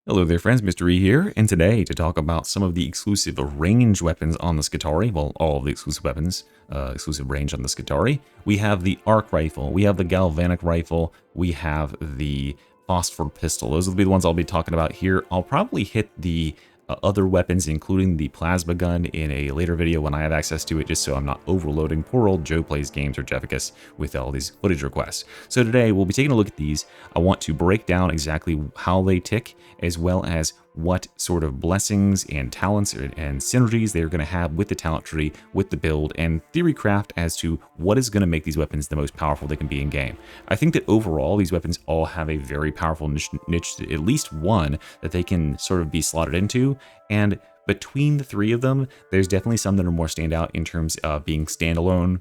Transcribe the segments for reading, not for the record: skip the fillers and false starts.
Hello there friends, Mr. E here, and today to talk about some of the exclusive range weapons on the Skitarii, well, all of the exclusive weapons, exclusive range on the Skitarii. We have the Arc Rifle, we have the Galvanic Rifle, we have the Phosphor Pistol. Those will be the ones I'll be talking about here. I'll probably hit the other weapons, including the plasma gun, in a later video when I have access to it, just so I'm not overloading poor old Joe Plays Games or Jefficus with all these footage requests. So today we'll be taking a look at these. I want to break down exactly how they tick, as well as what sort of blessings and talents and synergies they're going to have with the talent tree, with the build, and theorycraft as to what is going to make these weapons the most powerful they can be in game. I think that overall these weapons all have a very powerful niche, at least one that they can sort of be slotted into, and between the three of them, there's definitely some that are more standout in terms of being standalone,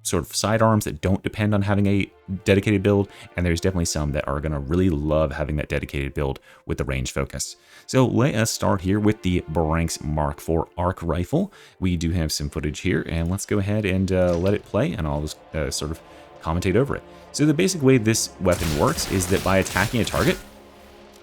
sort of sidearms that don't depend on having a dedicated build, and there's definitely some that are going to really love having that dedicated build with the range focus. So let us start here with the Branx Mk IV Arc rifle. We do have some footage here, and let's go ahead and let it play, and I'll just sort of commentate over it. So the basic way this weapon works is that by attacking a target,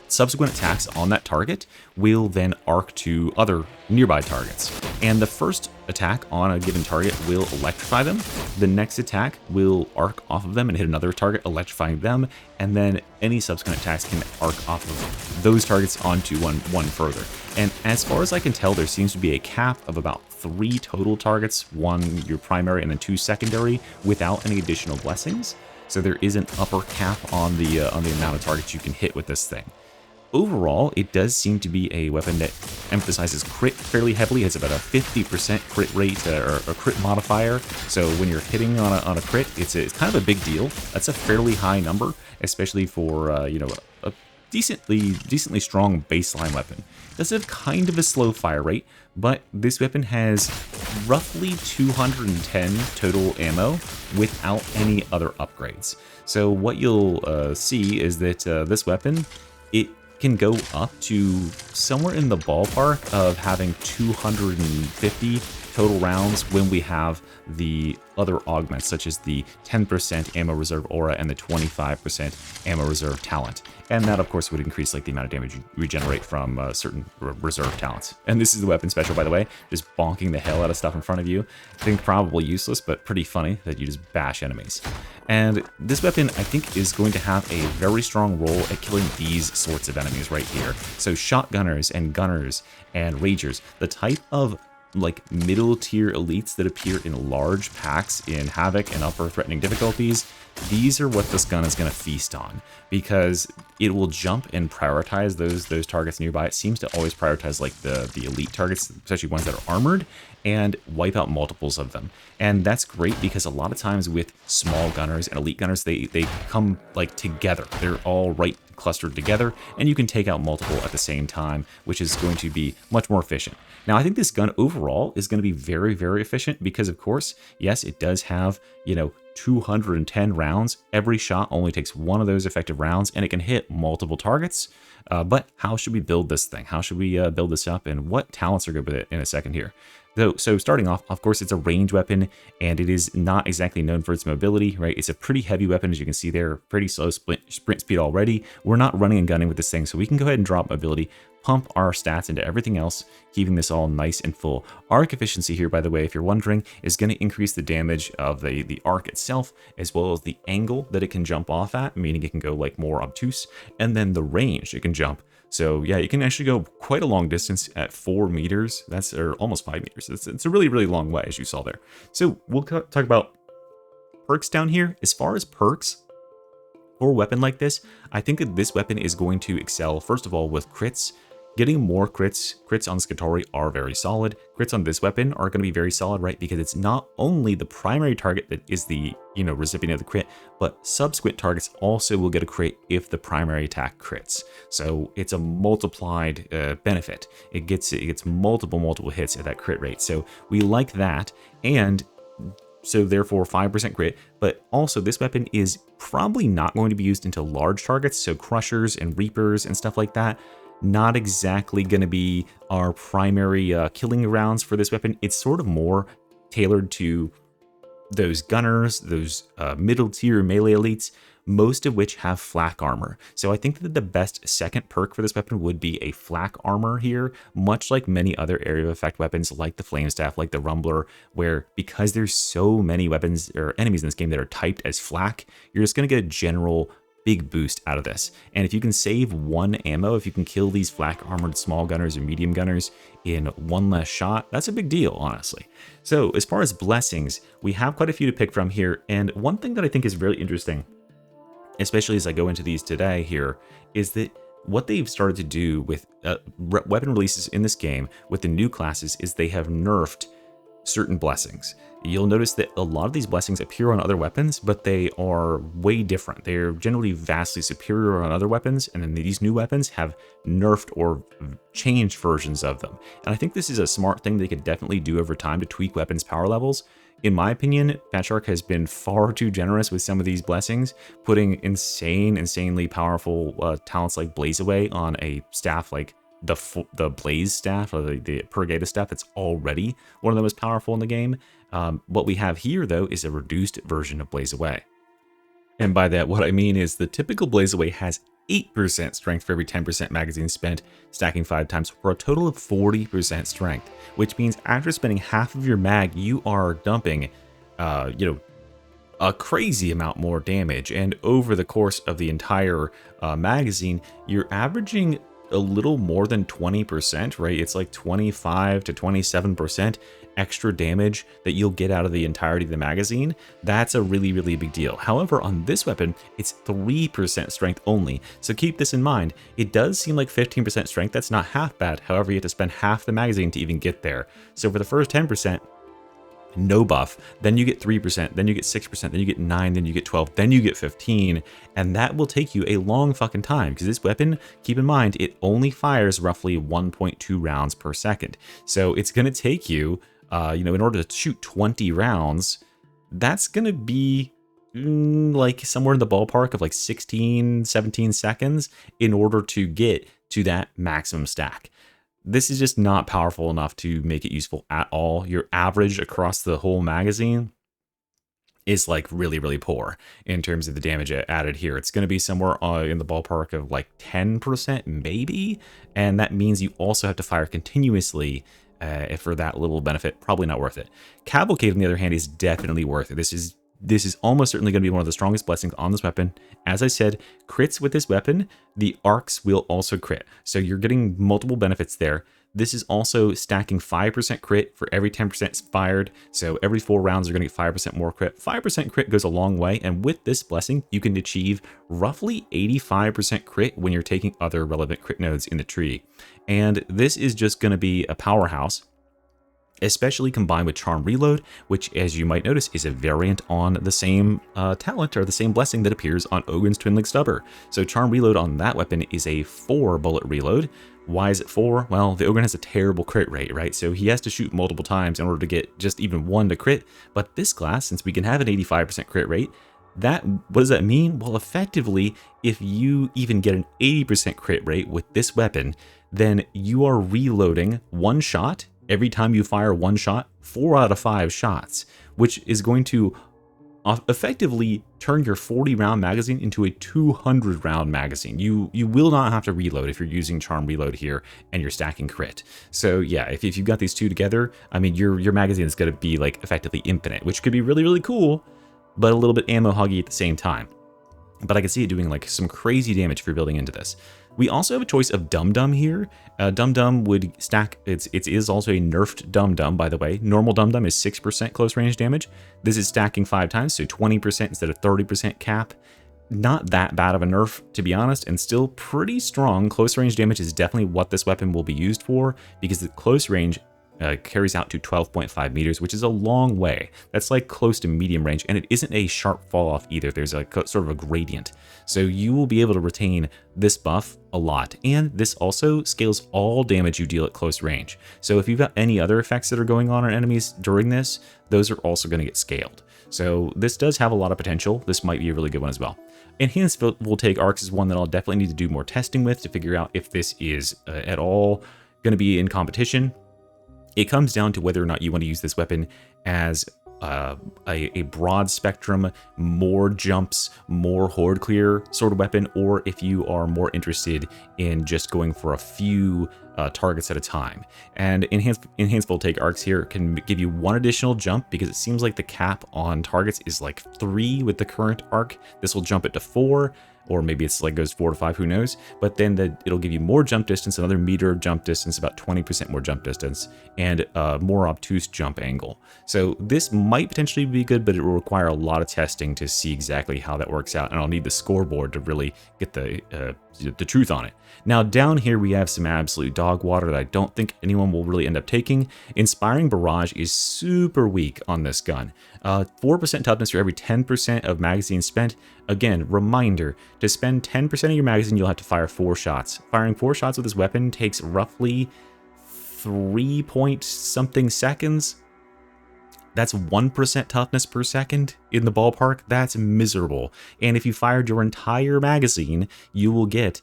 subsequent attacks on that target will then arc to other nearby targets. And the first attack on a given target will electrify them. The next attack will arc off of them and hit another target, electrifying them. And then any subsequent attacks can arc off of those targets onto one further. And as far as I can tell, there seems to be a cap of about 3 total targets, 1 your primary and then 2 secondary, without any additional blessings. So there is an upper cap on the amount of targets you can hit with this thing. Overall, it does seem to be a weapon that emphasizes crit fairly heavily. It's about a 50% crit rate or a crit modifier. So when you're hitting on a crit, it's kind of a big deal. That's a fairly high number, especially for a decently strong baseline weapon. It does have kind of a slow fire rate, but this weapon has roughly 210 total ammo without any other upgrades. So what you'll see is that this weapon, it can go up to somewhere in the ballpark of having 250 total rounds when we have the other augments, such as the 10% ammo reserve aura and the 25% ammo reserve talent. And that, of course, would increase like the amount of damage you regenerate from certain reserve talents. And this is the weapon special, by the way, just bonking the hell out of stuff in front of you. I think probably useless, but pretty funny that you just bash enemies. And this weapon, I think, is going to have a very strong role at killing these sorts of enemies right here. So shotgunners and gunners and ragers, the type of like middle tier elites that appear in large packs in Havoc and upper threatening difficulties, these are what this gun is going to feast on, because it will jump and prioritize those targets nearby. It seems to always prioritize like the elite targets, especially ones that are armored, and wipe out multiples of them. And that's great because a lot of times with small gunners and elite gunners, they come like together. They're all right clustered together, and you can take out multiple at the same time, which is going to be much more efficient. Now, I think this gun overall is going to be very, very efficient because, of course, yes, it does have, 210 rounds. Every shot only takes one of those effective rounds, and it can hit multiple targets. But how should we build this thing? How should we build this up, and what talents are good with it in a second here? So starting off, of course, it's a range weapon, and it is not exactly known for its mobility, right? It's a pretty heavy weapon, as you can see there, pretty slow sprint speed already. We're not running and gunning with this thing, so we can go ahead and drop mobility, pump our stats into everything else, keeping this all nice and full. Arc efficiency here, by the way, if you're wondering, is going to increase the damage of the arc itself, as well as the angle that it can jump off at, meaning it can go like more obtuse, and then the range it can jump. So yeah, you can actually go quite a long distance at 4 meters. Or almost 5 meters. It's a really, really long way, as you saw there. So we'll talk about perks down here. As far as perks for a weapon like this, I think that this weapon is going to excel, first of all, with crits. Getting more crits on Skitarii are very solid. Crits on this weapon are going to be very solid, right? Because it's not only the primary target that is the, recipient of the crit, but subsequent targets also will get a crit if the primary attack crits. So it's a multiplied benefit. It gets multiple hits at that crit rate. So we like that. And so therefore 5% crit, but also this weapon is probably not going to be used into large targets. So crushers and reapers and stuff like that. Not exactly going to be our primary killing rounds for this weapon. It's sort of more tailored to those gunners, those middle tier melee elites, most of which have flak armor. So I think that the best second perk for this weapon would be a flak armor here, much like many other area of effect weapons like the flame staff, like the rumbler, where because there's so many weapons or enemies in this game that are typed as flak, you're just going to get a general big boost out of this. And if you can save one ammo, if you can kill these flak armored small gunners or medium gunners in one less shot, that's a big deal, honestly. So as far as blessings, we have quite a few to pick from here. And one thing that I think is really interesting, especially as I go into these today here, is that what they've started to do with weapon releases in this game with the new classes is they have nerfed certain blessings. You'll notice that a lot of these blessings appear on other weapons, but they are way different. They're generally vastly superior on other weapons, and then these new weapons have nerfed or changed versions of them. And I think this is a smart thing they could definitely do over time to tweak weapons' power levels. In my opinion, Patriarch has been far too generous with some of these blessings, putting insanely powerful talents like Blaze Away on a staff like the Blaze staff or the Purgator staff that's already one of the most powerful in the game. What we have here, though, is a reduced version of Blaze Away. And by that, what I mean is the typical Blaze Away has 8% strength for every 10% magazine spent, stacking 5 times for a total of 40% strength, which means after spending half of your mag, you are dumping, a crazy amount more damage. And over the course of the entire magazine, you're averaging a little more than 20%, right? It's like 25 to 27% extra damage that you'll get out of the entirety of the magazine. That's a really, really big deal. However, on this weapon, it's 3% strength only. So keep this in mind. It does seem like 15% strength. That's not half bad. However, you have to spend half the magazine to even get there. So for the first 10%, no buff, then you get 3%, then you get 6%, then you get 9, then you get 12, then you get 15, and that will take you a long fucking time, because this weapon, keep in mind, it only fires roughly 1.2 rounds per second. So it's going to take you, in order to shoot 20 rounds, that's going to be like somewhere in the ballpark of like 16, 17 seconds in order to get to that maximum stack. This is just not powerful enough to make it useful at all. Your average across the whole magazine is like really, really poor in terms of the damage added here. It's going to be somewhere in the ballpark of like 10% maybe. And that means you also have to fire continuously for that little benefit. Probably not worth it. Cavalcade, on the other hand, is definitely worth it. This is almost certainly going to be one of the strongest blessings on this weapon. As I said, crits with this weapon, the arcs will also crit. So you're getting multiple benefits there. This is also stacking 5% crit for every 10% fired. So every 4 rounds, you're going to get 5% more crit. 5% crit goes a long way. And with this blessing, you can achieve roughly 85% crit when you're taking other relevant crit nodes in the tree. And this is just going to be a powerhouse, especially combined with Charm Reload, which, as you might notice, is a variant on the same talent or the same blessing that appears on Ogun's Twin Link Stubber. So Charm Reload on that weapon is a 4-bullet reload. Why is it 4? Well, the Ogun has a terrible crit rate, right? So he has to shoot multiple times in order to get just even 1 to crit. But this class, since we can have an 85% crit rate, what does that mean? Well, effectively, if you even get an 80% crit rate with this weapon, then you are reloading 1 shot every time you fire 1 shot, 4 out of 5 shots, which is going to effectively turn your 40-round magazine into a 200-round magazine. You will not have to reload if you're using Charm Reload here and you're stacking crit. So yeah, if you've got these two together, I mean, your magazine is going to be like effectively infinite, which could be really, really cool, but a little bit ammo hoggy at the same time. But I can see it doing like some crazy damage if you're building into this. We also have a choice of Dum Dum here. Dum Dum would stack, it is also a nerfed Dum Dum, by the way. Normal Dum Dum is 6% close range damage. This is stacking 5 times, so 20% instead of 30% cap. Not that bad of a nerf, to be honest, and still pretty strong. Close range damage is definitely what this weapon will be used for, because the close range carries out to 12.5 meters, which is a long way. That's like close to medium range, and it isn't a sharp fall off either. There's a sort of a gradient. So you will be able to retain this buff a lot. And this also scales all damage you deal at close range. So if you've got any other effects that are going on enemies during this, those are also going to get scaled. So this does have a lot of potential. This might be a really good one as well. Enhanced Voltaic Arcs is one that I'll definitely need to do more testing with to figure out if this is at all going to be in competition. It comes down to whether or not you want to use this weapon as a broad spectrum, more jumps, more horde clear sort of weapon, or if you are more interested in just going for a few targets at a time. And enhanced voltaic arcs here can give you 1 additional jump, because it seems like the cap on targets is like 3 with the current arc. This will jump it to 4, or maybe it's like goes 4 to 5, who knows. But then it'll give you more jump distance, another meter of jump distance, about 20% more jump distance, and more obtuse jump angle. So this might potentially be good, but it will require a lot of testing to see exactly how that works out, and I'll need the scoreboard to really get the truth on it. Now down here we have some absolute dog water that I don't think anyone will really end up taking. Inspiring Barrage is super weak on this gun. 4% toughness for every 10% of magazine spent. Again, reminder, to spend 10% of your magazine, you'll have to fire 4 shots. Firing 4 shots with this weapon takes roughly 3 point something seconds. That's 1% toughness per second in the ballpark. That's miserable. And if you fired your entire magazine, you will get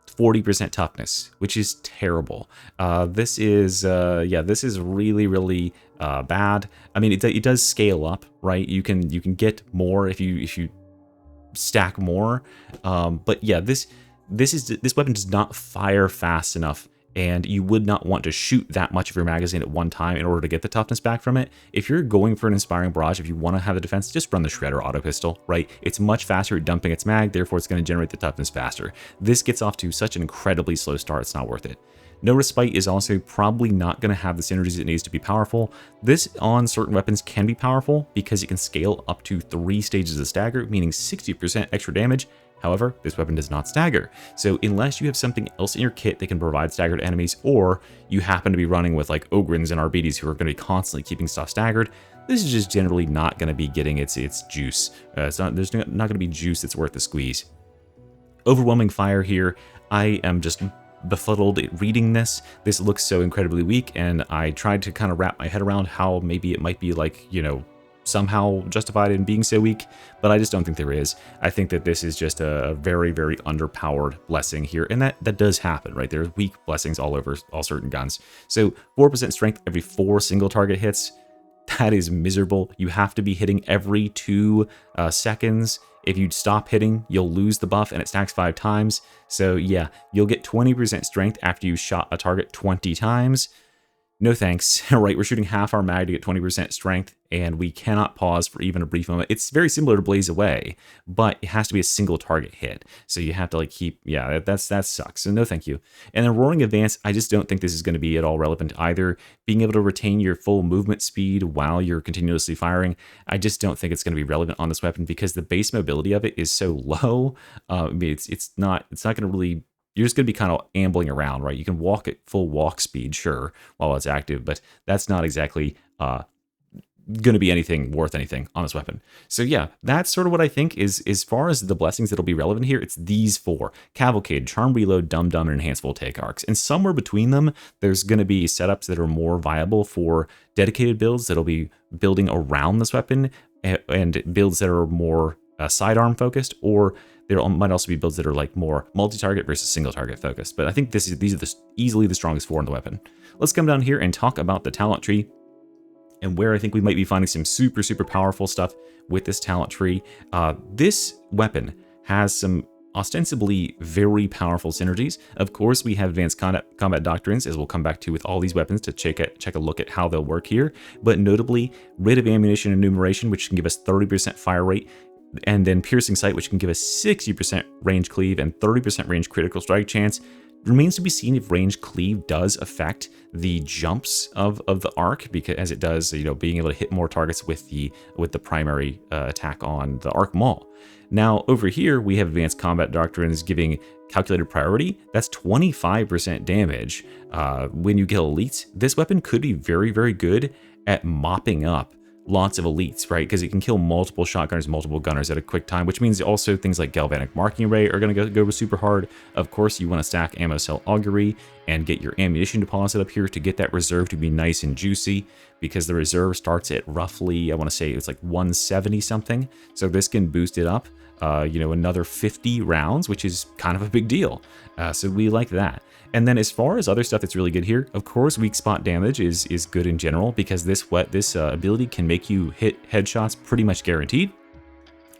40% toughness, which is terrible. This is really, really bad. I mean, it does scale up, right? You can get more if you stack more. But yeah, this weapon does not fire fast enough, and you would not want to shoot that much of your magazine at one time in order to get the toughness back from it. If you're going for an Inspiring Barrage, if you want to have the defense, just run the Shredder auto pistol, right? It's much faster at dumping its mag, therefore it's going to generate the toughness faster. This gets off to such an incredibly slow start, it's not worth it. No Respite is also probably not going to have the synergies it needs to be powerful. This on certain weapons can be powerful because it can scale up to 3 stages of stagger, meaning 60% extra damage. However, this weapon does not stagger, so unless you have something else in your kit that can provide stagger to enemies, or you happen to be running with like Ogrins and RBDs who are going to be constantly keeping stuff staggered, this is just generally not going to be getting its juice. There's not going to be juice that's worth the squeeze. Overwhelming Fire here, I am just befuddled reading this. This looks so incredibly weak, and I tried to kind of wrap my head around how maybe it might be like, you know, somehow justified in being so weak, but I just don't think there is. I think that this is just a very, very underpowered blessing here, and that does happen, right? There's weak blessings all over all certain guns. So 4% strength every 4 single target hits, that is miserable. You have to be hitting every 2 seconds. If you stop hitting, you'll lose the buff, and it stacks 5 times. So yeah, you'll get 20% strength after you shot a target 20 times. No thanks. All right, we're shooting half our mag to get 20% strength, and we cannot pause for even a brief moment. It's very similar to Blaze Away, but it has to be a single target hit. So you have to like keep, yeah, that sucks. So no thank you. And then Roaring Advance, I just don't think this is going to be at all relevant either. Being able to retain your full movement speed while you're continuously firing, I just don't think it's going to be relevant on this weapon because the base mobility of it is so low. I mean, it's not going to really. You're just going to be kind of ambling around, right? You can walk at full walk speed, sure, while it's active, but that's not exactly going to be anything worth anything on this weapon. So yeah, that's sort of what I think is, as far as the blessings that'll be relevant here, it's these 4. Cavalcade, Charm Reload, Dum Dum, and Enhanced Voltaic Arcs. And somewhere between them, there's going to be setups that are more viable for dedicated builds that'll be building around this weapon, and builds that are more sidearm focused, or there might also be builds that are like more multi-target versus single-target focused. But I think these are easily the strongest 4 in the weapon. Let's come down here and talk about the talent tree and where I think we might be finding some super, super powerful stuff with this talent tree. This weapon has some ostensibly very powerful synergies. Of course, we have advanced combat doctrines, as we'll come back to with all these weapons to check a look at how they'll work here. But notably, Rid of Ammunition Enumeration, which can give us 30% fire rate, and then Piercing Sight, which can give us 60% range cleave and 30% range critical strike chance. Remains to be seen if range cleave does affect the jumps of the arc, because as it does, you know, being able to hit more targets with the primary attack on the arc maul. Now over here we have advanced combat doctrines giving calculated priority. That's 25% damage when you get elites. This weapon could be very, very good at mopping up lots of elites, right? Because it can kill multiple shotgunners, multiple gunners at a quick time, which means also things like Galvanic Marking Ray are going to go super hard. Of course, you want to stack Ammo Cell Augury and get your ammunition deposit up here to get that reserve to be nice and juicy, because the reserve starts at roughly, I want to say it's like 170 something. So this can boost it up another 50 rounds, which is kind of a big deal. So we like that. And then as far as other stuff that's really good here, of course, weak spot damage is good in general, because this ability can make you hit headshots pretty much guaranteed.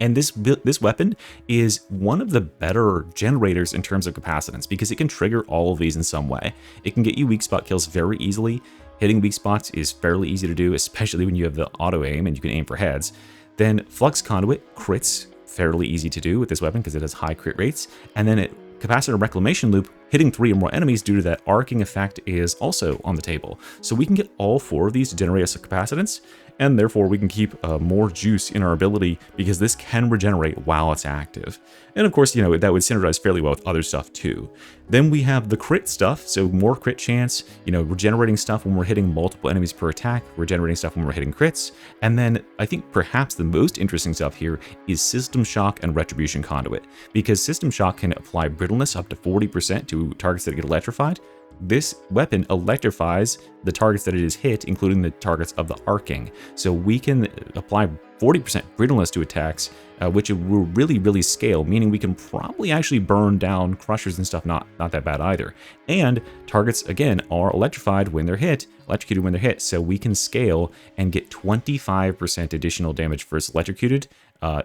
And this weapon is one of the better generators in terms of capacitance, because it can trigger all of these in some way. It can get you weak spot kills very easily. Hitting weak spots is fairly easy to do, especially when you have the auto aim and you can aim for heads. Then Flux Conduit crits, fairly easy to do with this weapon because it has high crit rates. And then Capacitor Reclamation Loop, hitting 3 or more enemies due to that arcing effect, is also on the table. So we can get all 4 of these to generate us a capacitance, and therefore we can keep more juice in our ability, because this can regenerate while it's active. And of course, that would synergize fairly well with other stuff too. Then we have the crit stuff, so more crit chance, regenerating stuff when we're hitting multiple enemies per attack, regenerating stuff when we're hitting crits. And then I think perhaps the most interesting stuff here is System Shock and Retribution Conduit, because System Shock can apply brittleness up to 40% to targets that get electrified. This weapon electrifies the targets that it is hit, including the targets of the arcing. So we can apply 40% brittleness to attacks, which will really, really scale, meaning we can probably actually burn down crushers and stuff, not that bad either. And targets, again, are electrified when they're hit, electrocuted when they're hit, so we can scale and get 25% additional damage versus electrocuted.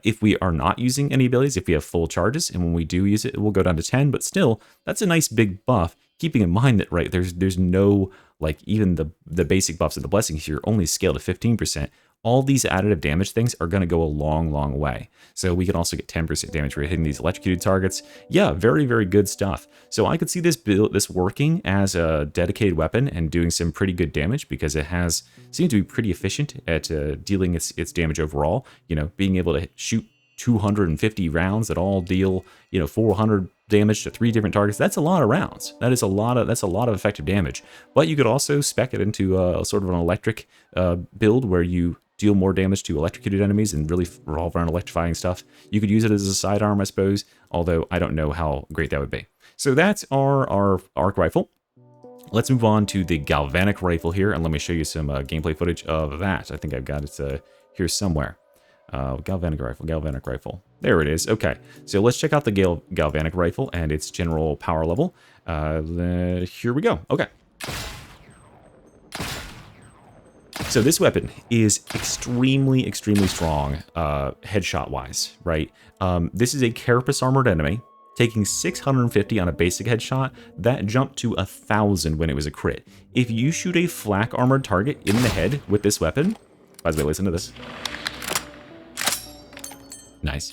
If we are not using any abilities, if we have full charges, and when we do use it, it will go down to 10, but still, that's a nice big buff, keeping in mind that, right, there's no, like, even the basic buffs of the blessings here only scale to 15%. All these additive damage things are going to go a long, long way. So we can also get 10% damage for hitting these electrocuted targets. Yeah, very, very good stuff. So I could see this working as a dedicated weapon and doing some pretty good damage, because it seems to be pretty efficient at dealing its damage overall. Being able to shoot 250 rounds that all deal 400 damage to 3 different targets. That's a lot of rounds. That's a lot of effective damage. But you could also spec it into a sort of an electric build where you deal more damage to electrocuted enemies and really revolve around electrifying stuff. You could use it as a sidearm, I suppose, although I don't know how great that would be. So that's our arc rifle. Let's move on to the Galvanic Rifle here, and let me show you some gameplay footage of that. I think I've got it here somewhere. Galvanic Rifle. There it is. Okay, so let's check out the Galvanic Rifle and its general power level. Here we go. Okay. So this weapon is extremely, extremely strong headshot-wise, right? This is a carapace armored enemy, taking 650 on a basic headshot. That jumped to 1,000 when it was a crit. If you shoot a flak armored target in the head with this weapon, by the way, listen to this. Nice.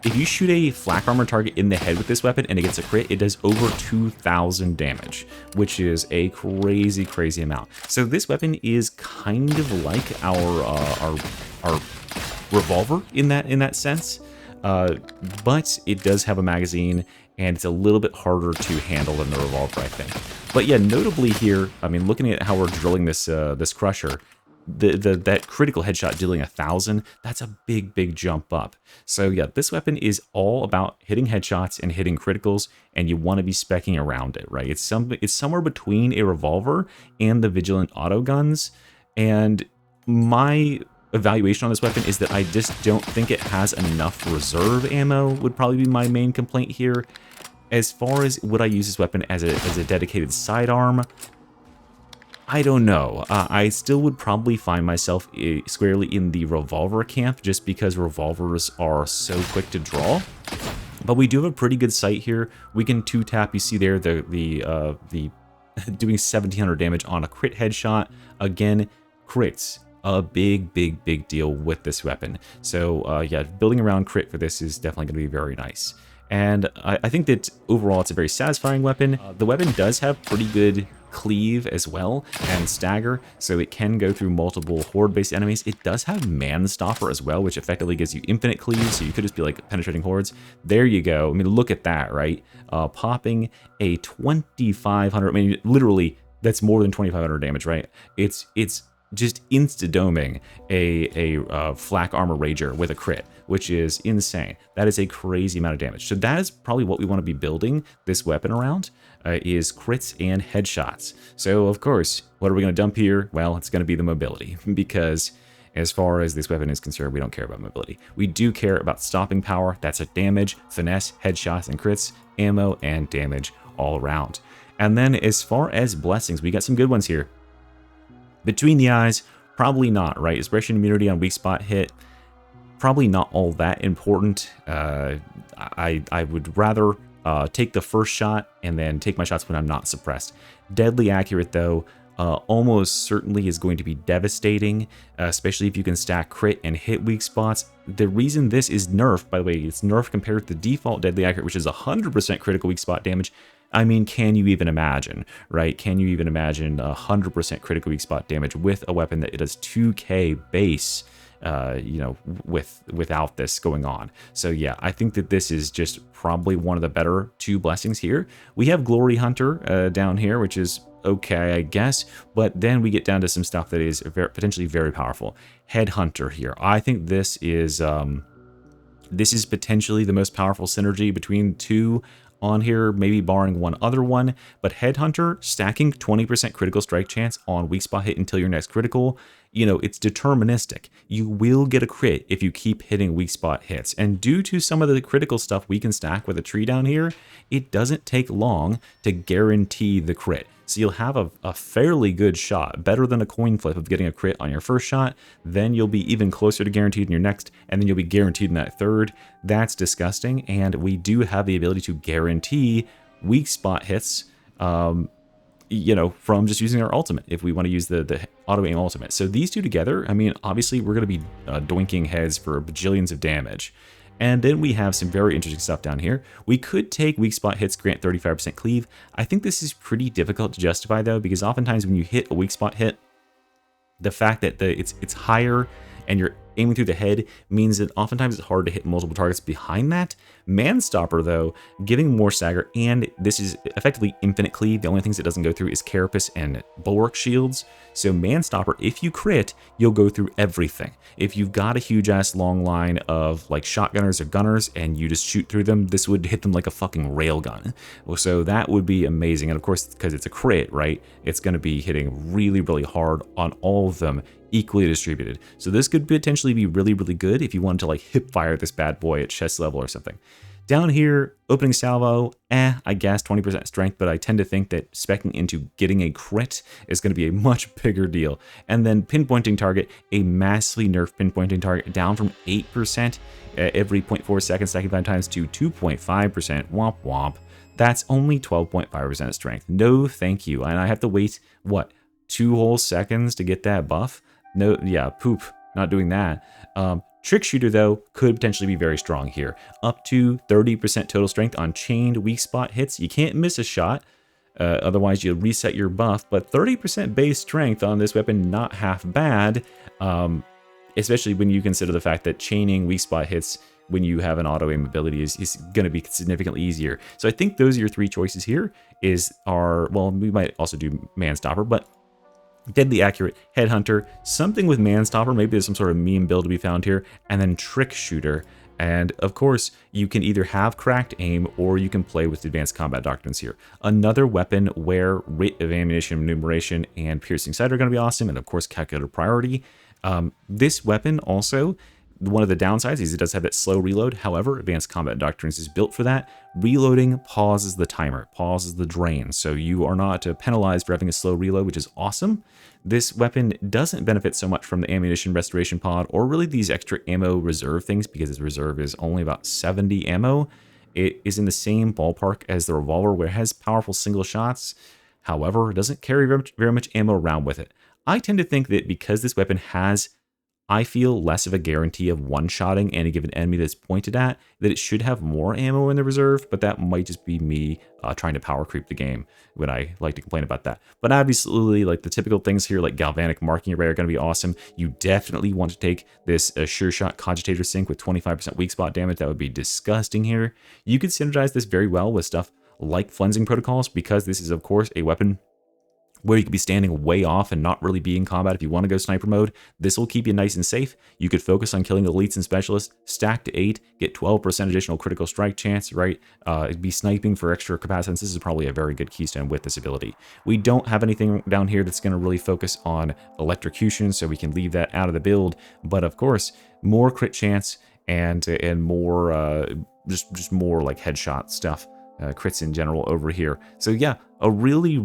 If you shoot a flak armor target in the head with this weapon and it gets a crit, it does over 2,000 damage, which is a crazy, crazy amount. So this weapon is kind of like our revolver in that sense, but it does have a magazine and it's a little bit harder to handle than the revolver, I think. But yeah, notably here, I mean, looking at how we're drilling this this crusher, that critical headshot dealing 1,000, that's a big jump up. So yeah, this weapon is all about hitting headshots and hitting criticals, and you want to be speccing around it, right? It's somewhere between a revolver and the Vigilant auto guns, and my evaluation on this weapon is that I just don't think it has enough reserve ammo, would probably be my main complaint here. As far as would I use this weapon as a dedicated sidearm, I don't know. I still would probably find myself squarely in the revolver camp, just because revolvers are so quick to draw. But we do have a pretty good sight here. We can 2-tap. You see there the doing 1,700 damage on a crit headshot. Again, crits, a big deal with this weapon. So yeah, building around crit for this is definitely going to be very nice. And I think that overall it's a very satisfying weapon. The weapon does have pretty good cleave as well and stagger, so it can go through multiple horde-based enemies. It does have man stopper as well, which effectively gives you infinite cleave, so you could just be like penetrating hordes. There you go. I mean, look at that, right? Popping a 2,500. I mean, literally, that's more than 2,500 damage, right? It's just insta-doming a flak armor rager with a crit, which is insane. That is a crazy amount of damage. So that is probably what we want to be building this weapon around, is crits and headshots. So of course, what are we going to dump here? Well, it's going to be the mobility, because As far as this weapon is concerned, we don't care about mobility. We do care about stopping power. That's a damage, finesse, headshots, and crits, ammo, and damage all around. And then as far as blessings, we got some good ones here. Between the eyes, probably not, right? Expression immunity on weak spot hit, probably not all that important. I would rather take the first shot and then take my shots when I'm not suppressed. Deadly accurate, though, almost certainly is going to be devastating, especially if you can stack crit and hit weak spots. The reason this is nerfed, by the way, it's nerfed compared to the default deadly accurate, which is 100% critical weak spot damage. I mean, can you even imagine, right? Can you even imagine 100% critical weak spot damage with a weapon that does 2k base, you know, without this going on? So yeah, I think that this is just probably one of the better two blessings here. We have Glory Hunter down here, which is okay, I guess, but then we get down to some stuff that is potentially very powerful. Headhunter here. I think this is potentially the most powerful synergy between two on here, maybe barring one other one. But Headhunter, stacking 20% critical strike chance on weak spot hit until your next critical, you know, it's deterministic. You will get a crit if you keep hitting weak spot hits. And due to some of the critical stuff we can stack with a tree down here, it doesn't take long to guarantee the crit. So you'll have a fairly good shot, better than a coin flip of getting a crit on your first shot. Then you'll be even closer to guaranteed in your next, and then you'll be guaranteed in that third. That's disgusting, and we do have the ability to guarantee weak spot hits, you know, from just using our ultimate, if we want to use the auto aim ultimate. So these two together, I mean, obviously we're going to be doinking heads for bajillions of damage. And then we have some very interesting stuff down here. We could take weak spot hits, grant 35% cleave. I think this is pretty difficult to justify, though, because oftentimes when you hit a weak spot hit, the fact that it's higher and you're aiming through the head means that oftentimes it's hard to hit multiple targets behind that. Manstopper, though, giving more stagger, and this is effectively infinite cleave. The only things it doesn't go through is carapace and bulwark shields. So Manstopper, if you crit, you'll go through everything. If you've got a huge ass long line of like shotgunners or gunners and you just shoot through them, this would hit them like a fucking railgun. So that would be amazing. And of course, because it's a crit, right, it's going to be hitting really, really hard on all of them, equally distributed. So this could potentially be really, really good if you wanted to like hip fire this bad boy at chest level or something. Down here, opening salvo, I guess 20% strength, but I tend to think that speccing into getting a crit is going to be a much bigger deal. And then pinpointing target, a massively nerfed pinpointing target, down from 8% every 0.4 seconds stacking 5 times to 2.5%. Womp womp. That's only 12.5% strength. No, thank you. And I have to wait, what, 2 whole seconds to get that buff? No, yeah, poop. Not doing that. Trick Shooter, though, could potentially be very strong here. Up to 30% total strength on chained weak spot hits. You can't miss a shot, otherwise you'll reset your buff, but 30% base strength on this weapon, not half bad, especially when you consider the fact that chaining weak spot hits when you have an auto aim ability is going to be significantly easier. So I think those are your 3 choices here. Well, we might also do Manstopper, but Deadly Accurate, Headhunter, something with Manstopper, maybe there's some sort of meme build to be found here, and then Trick Shooter. And of course, you can either have cracked aim or you can play with advanced combat doctrines here. Another weapon where rate of ammunition enumeration and piercing sight are going to be awesome, and of course, calculated priority. This weapon also, one of the downsides is it does have that slow reload. However, Advanced Combat Doctrines is built for that. Reloading pauses the timer, pauses the drain, so you are not penalized for having a slow reload, which is awesome. This weapon doesn't benefit so much from the ammunition restoration pod or really these extra ammo reserve things, because its reserve is only about 70 ammo. It is in the same ballpark as the revolver, where it has powerful single shots. However, it doesn't carry very much ammo around with it. I tend to think that because this weapon has, I feel, less of a guarantee of one-shotting any given enemy that's pointed at, that it should have more ammo in the reserve, but that might just be me trying to power creep the game when I like to complain about that. But obviously, like the typical things here, like Galvanic Marking Array are going to be awesome. You definitely want to take this Sure Shot Cogitator Sync with 25% weak spot damage. That would be disgusting here. You could synergize this very well with stuff like Flensing Protocols, because this is, of course, a weapon where you could be standing way off and not really be in combat. If you want to go sniper mode, this will keep you nice and safe. You could focus on killing elites and specialists, stack to 8, get 12% additional critical strike chance, right? Be sniping for extra capacitance. This is probably a very good keystone with this ability. We don't have anything down here that's going to really focus on electrocution, so we can leave that out of the build. But of course, more crit chance and more just more like headshot stuff, crits in general over here. So yeah, a really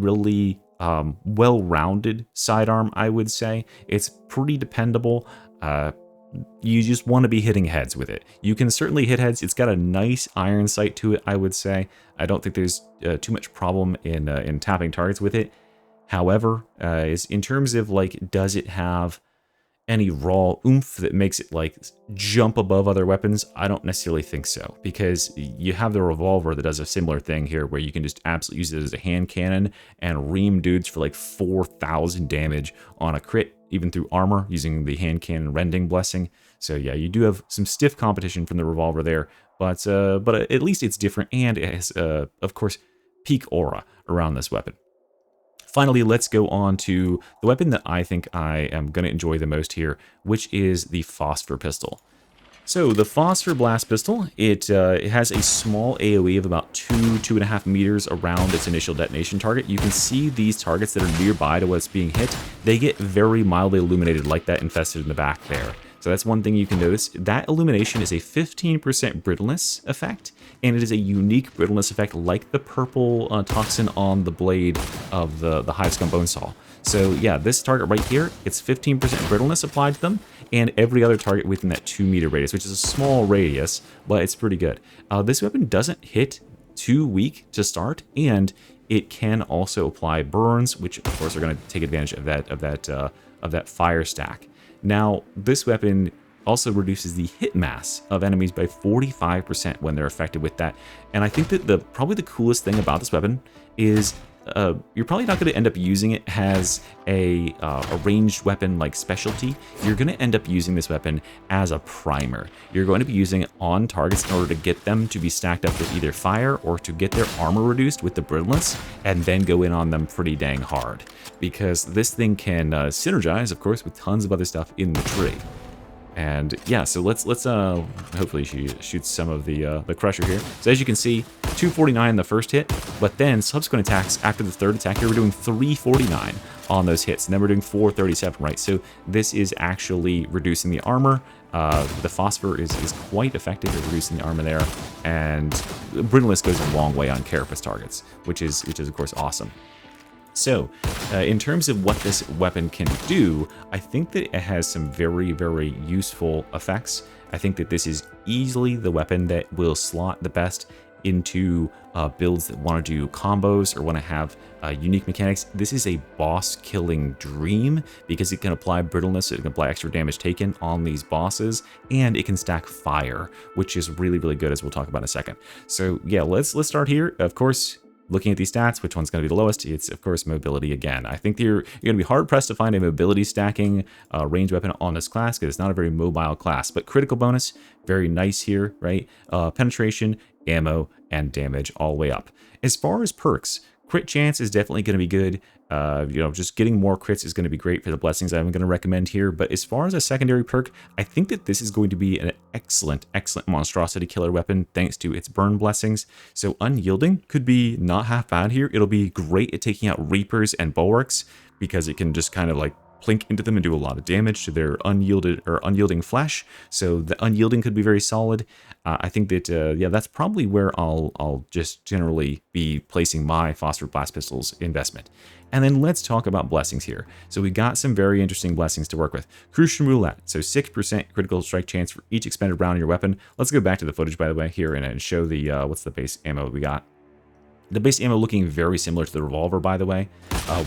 well-rounded sidearm, I would say. It's pretty dependable. You just want to be hitting heads with it. You can certainly hit heads. It's got a nice iron sight to it, I would say. I don't think there's too much problem in tapping targets with it. However, is in terms of like, does it have any raw oomph that makes it like jump above other weapons? I don't necessarily think so, because you have the revolver that does a similar thing here where you can just absolutely use it as a hand cannon and ream dudes for like 4,000 damage on a crit, even through armor, using the hand cannon rending blessing. So yeah, you do have some stiff competition from the revolver there, but at least it's different, and it has of course peak aura around this weapon. Finally, let's go on to the weapon that I think I am going to enjoy the most here, which is the Phosphor pistol. So the Phosphor blast pistol, it has a small AoE of about 2.5 meters around its initial detonation target. You can see these targets that are nearby to what's being hit. They get very mildly illuminated, like that infested in the back there. So that's one thing you can notice. That illumination is a 15% brittleness effect, and it is a unique brittleness effect like the purple toxin on the blade of the Hive Scum Bone Saw. So yeah, this target right here, it's 15% brittleness applied to them, and every other target within that 2 meter radius, which is a small radius, but it's pretty good. This weapon doesn't hit too weak to start, and it can also apply burns, which of course are going to take advantage of that fire stack. Now, this weapon also reduces the hit mass of enemies by 45% when they're affected with that. And I think that probably the coolest thing about this weapon is you're probably not going to end up using it as a ranged weapon like specialty. You're going to end up using this weapon as a primer. You're going to be using it on targets in order to get them to be stacked up with either fire or to get their armor reduced with the brittleness, and then go in on them pretty dang hard. Because this thing can synergize, of course, with tons of other stuff in the tree. And yeah, so let's hopefully she shoots some of the crusher here. So as you can see, 249 the first hit, but then subsequent attacks after the third attack here, we're doing 349 on those hits, and then we're doing 437, right? So this is actually reducing the armor. The Phosphor is quite effective at reducing the armor there, and brittleness goes a long way on carapace targets, which is of course awesome. So, in terms of what this weapon can do, I think that it has some very useful effects. I think that this is easily the weapon that will slot the best into builds that want to do combos or want to have unique mechanics. This is a boss-killing dream because it can apply brittleness, it can apply extra damage taken on these bosses, and it can stack fire, which is really good, as we'll talk about in a second. So yeah, let's start here. Of course, looking at these stats, which one's going to be the lowest? It's, of course, mobility again. I think you're going to be hard-pressed to find a mobility stacking range weapon on this class because it's not a very mobile class. But critical bonus, very nice here, right? Penetration, ammo, and damage all the way up. As far as perks, crit chance is definitely going to be good. Just getting more crits is going to be great for the blessings I'm going to recommend here. But as far as a secondary perk, I think that this is going to be an excellent monstrosity killer weapon thanks to its burn blessings. So unyielding could be not half bad here. It'll be great at taking out Reapers and Bulwarks because it can just kind of like plink into them and do a lot of damage to their unyielding flesh. So the unyielding could be very solid. I think that yeah, that's probably where I'll just generally be placing my Phosphor blast pistol's investment. And then let's talk about blessings here. So we got some very interesting blessings to work with. Crucian Roulette, so 6% critical strike chance for each expended round in your weapon. Let's go back to the footage, by the way, here and show the what's the base ammo we got. The base ammo looking very similar to the revolver, by the way.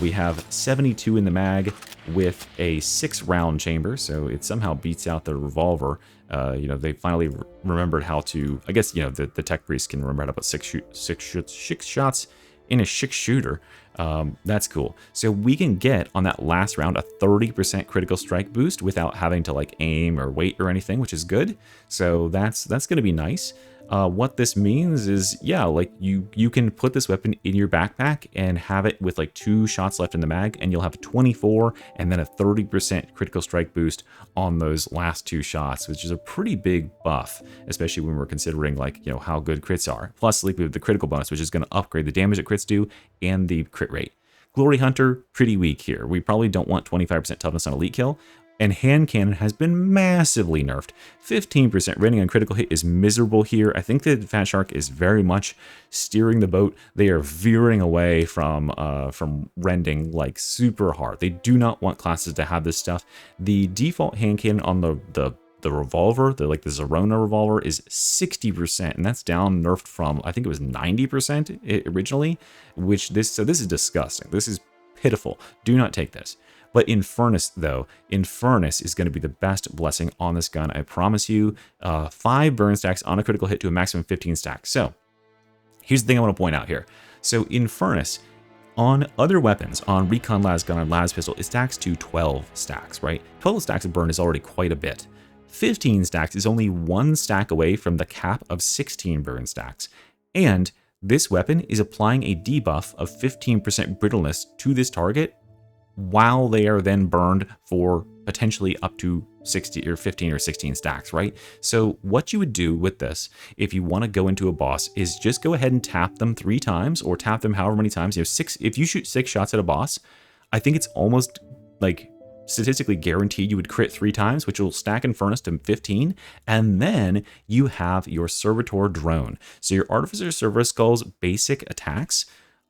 We have 72 in the mag with a 6-round chamber, so it somehow beats out the revolver. They finally remembered how to, I guess, the tech priest can remember how to put six shots in a 6-shooter. That's cool. So we can get on that last round a 30% critical strike boost without having to like aim or wait or anything, which is good. So that's going to be nice. What this means is, yeah, like you can put this weapon in your backpack and have it with like 2 shots left in the mag, and you'll have 24 and then a 30% critical strike boost on those last 2 shots, which is a pretty big buff, especially when we're considering like, you know, how good crits are. Plus, like we have the critical bonus, which is going to upgrade the damage that crits do and the crit rate. Glory Hunter, pretty weak here. We probably don't want 25% toughness on elite kill. And hand cannon has been massively nerfed. 15% rating on critical hit is miserable here. I think that Fat Shark is very much steering the boat. They are veering away from rending like super hard. They do not want classes to have this stuff. The default hand cannon on the revolver, the Zerona revolver, is 60%, and that's down nerfed from, I think it was 90% originally, so this is disgusting. This is pitiful. Do not take this. But Infernus, though, Infernus is going to be the best blessing on this gun, I promise you. 5 burn stacks on a critical hit to a maximum 15 stacks. So, here's the thing I want to point out here. So, Infernus, on other weapons, on Recon Las Gun and Las Pistol, it stacks to 12 stacks, right? 12 stacks of burn is already quite a bit. 15 stacks is only 1 stack away from the cap of 16 burn stacks. And this weapon is applying a debuff of 15% brittleness to this target, while they are then burned for potentially up to 60 or 15 or 16 stacks, right? So what you would do with this, if you want to go into a boss, is just go ahead and tap them 3 times, or tap them however many times. You have 6. If you shoot 6 shots at a boss, I think it's almost like statistically guaranteed you would crit 3 times, which will stack Infernus to 15, and then you have your Servitor drone. So your Artificer Server Skull's basic attacks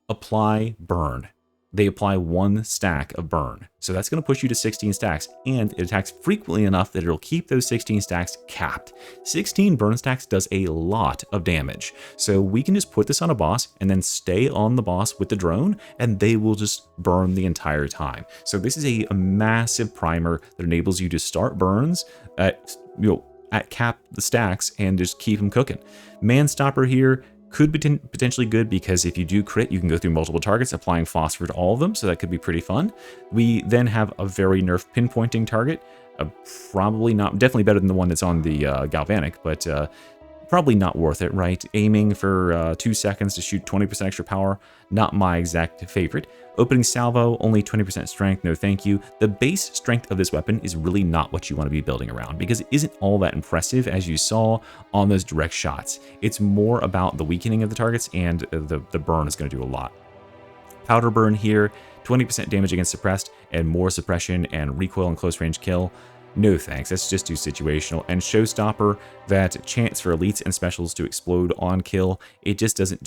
apply burn. They apply 1 stack of burn. So that's going to push you to 16 stacks, and it attacks frequently enough that it'll keep those 16 stacks capped. 16 burn stacks does a lot of damage. So we can just put this on a boss and then stay on the boss with the drone, and they will just burn the entire time. So this is a massive primer that enables you to start burns at, at cap the stacks and just keep them cooking. Manstopper here could be potentially good, because if you do crit, you can go through multiple targets, applying phosphor to all of them, so that could be pretty fun. We then have a very nerfed pinpointing target, definitely better than the one that's on the Galvanic, but probably not worth it, right? Aiming for 2 seconds to shoot 20% extra power, not my exact favorite. Opening salvo, only 20% strength, no thank you. The base strength of this weapon is really not what you want to be building around, because it isn't all that impressive, as you saw on those direct shots. It's more about the weakening of the targets, and the burn is going to do a lot. Powder burn here, 20% damage against suppressed, and more suppression and recoil and close range kill. No thanks, that's just too situational. And Showstopper, that chance for elites and specials to explode on kill, it just doesn't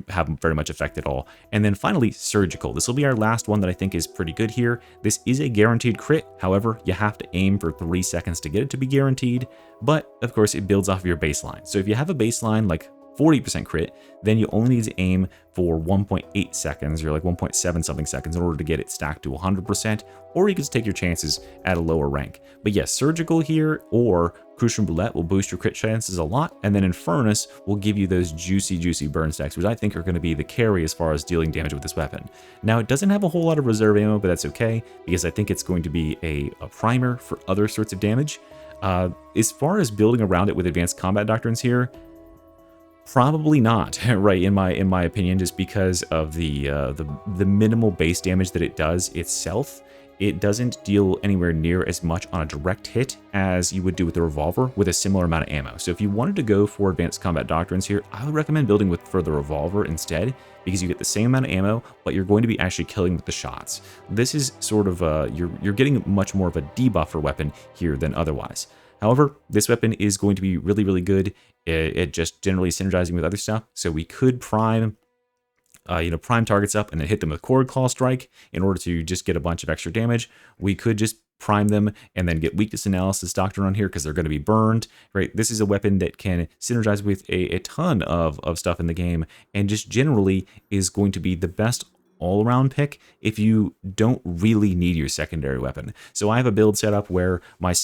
have very much effect at all. And then finally, Surgical. This will be our last one that I think is pretty good here. This is a guaranteed crit, however, you have to aim for 3 seconds to get it to be guaranteed, but of course it builds off of your baseline. So if you have a baseline like 40% crit, then you only need to aim for 1.8 seconds, or like 1.7 something seconds, in order to get it stacked to 100%, or you can just take your chances at a lower rank. But yes, Surgical here or Crucian Roulette will boost your crit chances a lot, and then Infernus will give you those juicy burn stacks, which I think are going to be the carry as far as dealing damage with this weapon. Now, it doesn't have a whole lot of reserve ammo, but that's okay, because I think it's going to be a primer for other sorts of damage. As far as building around it with advanced combat doctrines here, probably not, right? In my opinion, just because of the minimal base damage that it does itself. It doesn't deal anywhere near as much on a direct hit as you would do with the revolver with a similar amount of ammo. So if you wanted to go for advanced combat doctrines here, I would recommend building for the revolver instead, because you get the same amount of ammo, but you're going to be actually killing with the shots. This is sort of you're getting much more of a debuffer weapon here than otherwise. However, this weapon is going to be really good at just generally synergizing with other stuff. So we could prime targets up and then hit them with Cord Claw Strike in order to just get a bunch of extra damage. We could just prime them and then get Weakness Analysis Doctrine on here, because they're going to be burned, right? This is a weapon that can synergize with a ton of stuff in the game, and just generally is going to be the best all-around pick if you don't really need your secondary weapon. So I have a build set up where my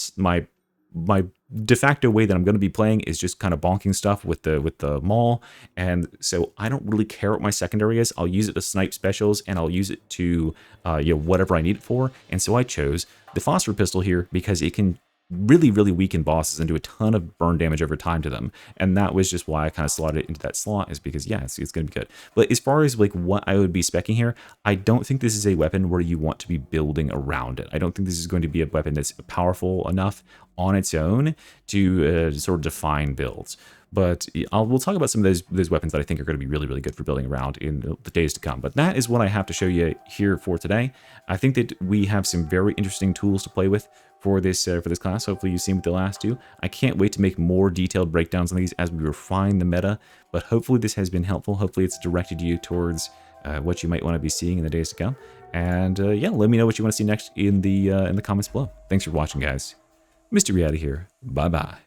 de facto way that I'm going to be playing is just kind of bonking stuff with the maul, and so I don't really care what my secondary is. I'll use it to snipe specials, and I'll use it to whatever I need it for. And so I chose the Phosphor pistol here, because it can really, really weaken bosses and do a ton of burn damage over time to them. And that was just why I kind of slotted it into that slot, is because, yeah, it's going to be good. But as far as like what I would be speccing here, I don't think this is a weapon where you want to be building around it. I don't think this is going to be a weapon that's powerful enough on its own to sort of define builds. But we'll talk about some of those weapons that I think are going to be really, really good for building around in the days to come. But that is what I have to show you here for today. I think that we have some very interesting tools to play with for this class. Hopefully you've seen with the last two. I can't wait to make more detailed breakdowns on these as we refine the meta. But hopefully this has been helpful. Hopefully it's directed you towards what you might want to be seeing in the days to come. And yeah, let me know what you want to see next in the comments below. Thanks for watching, guys. Mr. Reality here. Bye bye.